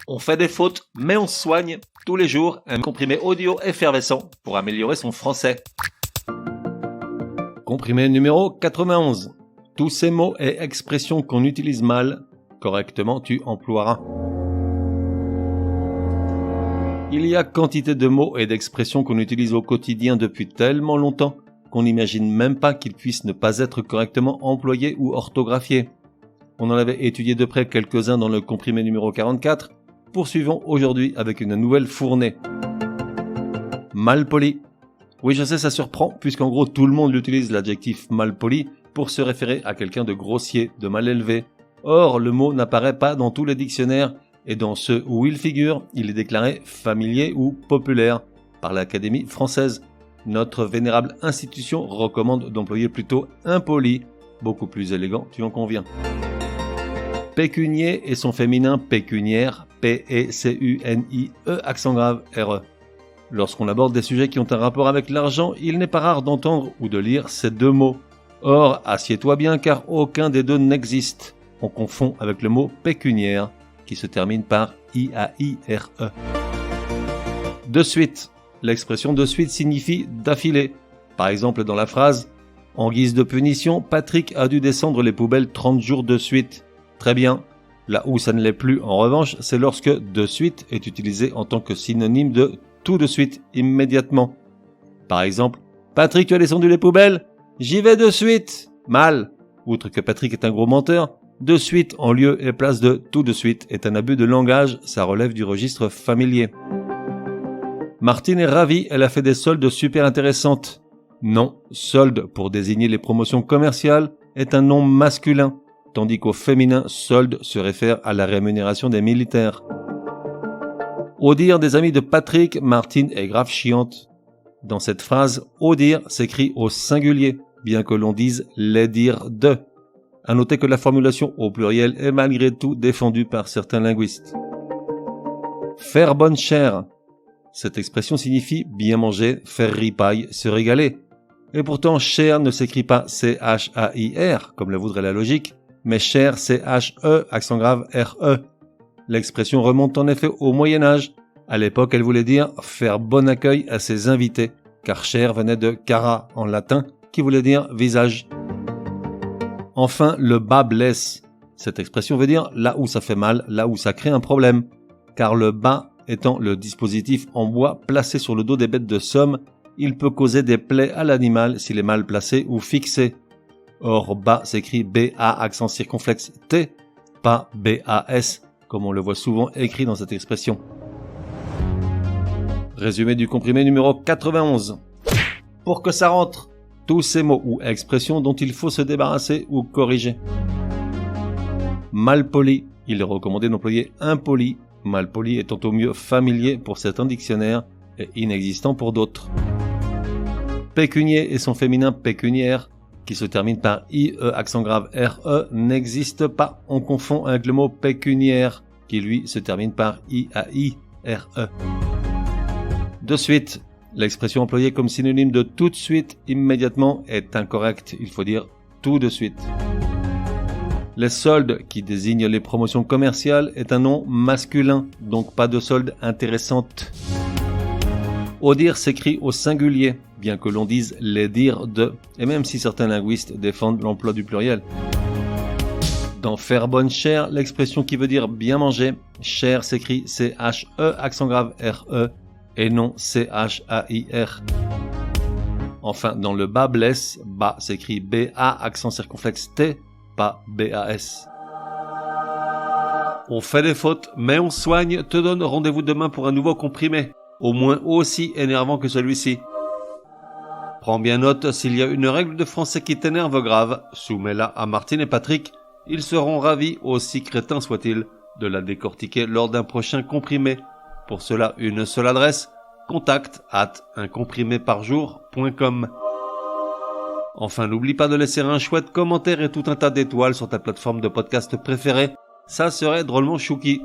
On fait des fautes, mais on se soigne. Tous les jours, un comprimé audio effervescent pour améliorer son français. Comprimé numéro 91. Tous ces mots et expressions qu'on utilise mal, correctement tu emploieras. Il y a quantité de mots et d'expressions qu'on utilise au quotidien depuis tellement longtemps qu'on n'imagine même pas qu'ils puissent ne pas être correctement employés ou orthographiés. On en avait étudié de près quelques-uns dans le comprimé numéro 44. Poursuivons aujourd'hui avec une nouvelle fournée. Malpoli. Oui, je sais, ça surprend, puisqu'en gros tout le monde utilise l'adjectif malpoli pour se référer à quelqu'un de grossier, de mal élevé. Or, le mot n'apparaît pas dans tous les dictionnaires, et dans ceux où il figure, il est déclaré familier ou populaire par l'Académie française. Notre vénérable institution recommande d'employer plutôt impoli, beaucoup plus élégant, tu en conviens. Pécunier et son féminin pécuniaire, P-E-C-U-N-I-E, accent grave, R-E. Lorsqu'on aborde des sujets qui ont un rapport avec l'argent, il n'est pas rare d'entendre ou de lire ces deux mots. Or, assieds-toi bien car aucun des deux n'existe. On confond avec le mot pécuniaire, qui se termine par I-A-I-R-E. De suite. L'expression de suite signifie d'affilée. Par exemple, dans la phrase « En guise de punition, Patrick a dû descendre les poubelles 30 jours de suite ». Très bien. Là où ça ne l'est plus, en revanche, c'est lorsque « de suite » est utilisé en tant que synonyme de « tout de suite, immédiatement ». Par exemple, « Patrick, tu as descendu les poubelles ? J'y vais de suite !» Mal. Outre que Patrick est un gros menteur, de suite en lieu et place de tout de suite est un abus de langage, ça relève du registre familier. Martine est ravie, elle a fait des soldes super intéressantes. Non, solde pour désigner les promotions commerciales est un nom masculin, tandis qu'au féminin, solde se réfère à la rémunération des militaires. Au dire des amis de Patrick, Martine est grave chiante. Dans cette phrase, au dire s'écrit au singulier, bien que l'on dise les dire de. À noter que la formulation au pluriel est malgré tout défendue par certains linguistes. Faire bonne chère. Cette expression signifie bien manger, faire ripaille, se régaler. Et pourtant, chère ne s'écrit pas C-H-A-I-R, comme le voudrait la logique, mais chère C-H-E, accent grave R-E. L'expression remonte en effet au Moyen-Âge. À l'époque, elle voulait dire faire bon accueil à ses invités, car chère venait de cara en latin, qui voulait dire visage. Enfin, le bas blesse. Cette expression veut dire là où ça fait mal, là où ça crée un problème. Car le bas étant le dispositif en bois placé sur le dos des bêtes de somme, il peut causer des plaies à l'animal s'il est mal placé ou fixé. Or, bas s'écrit B-A accent circonflexe T, pas B-A-S, comme on le voit souvent écrit dans cette expression. Résumé du comprimé numéro 91. Pour que ça rentre, tous ces mots ou expressions dont il faut se débarrasser ou corriger. Malpoli, il est recommandé d'employer impoli, malpoli étant au mieux familier pour certains dictionnaires et inexistant pour d'autres. Pécunier et son féminin pécuniaire, qui se termine par IE accent grave RE, n'existe pas. On confond avec le mot pécuniaire, qui lui se termine par IAI-RE. De suite. L'expression employée comme synonyme de tout de suite, immédiatement, est incorrecte. Il faut dire tout de suite. Les soldes, qui désignent les promotions commerciales, est un nom masculin, donc pas de soldes intéressantes. Au dire s'écrit au singulier, bien que l'on dise les dire de, et même si certains linguistes défendent l'emploi du pluriel. Dans faire bonne chère, l'expression qui veut dire bien manger, chère s'écrit C-H-E, accent grave R-E, et non C-H-A-I-R. Enfin, dans le bas blesse, bas s'écrit B-A, accent circonflexe T, pas B-A-S. On fait des fautes, mais on soigne, te donne rendez-vous demain pour un nouveau comprimé, au moins aussi énervant que celui-ci. Prends bien note, s'il y a une règle de français qui t'énerve grave, soumets-la à Martine et Patrick, ils seront ravis, aussi crétins soient-ils, de la décortiquer lors d'un prochain comprimé. Pour cela, une seule adresse, contact@uncompriméparjour.com. Enfin, n'oublie pas de laisser un chouette commentaire et tout un tas d'étoiles sur ta plateforme de podcast préférée. Ça serait drôlement chouki.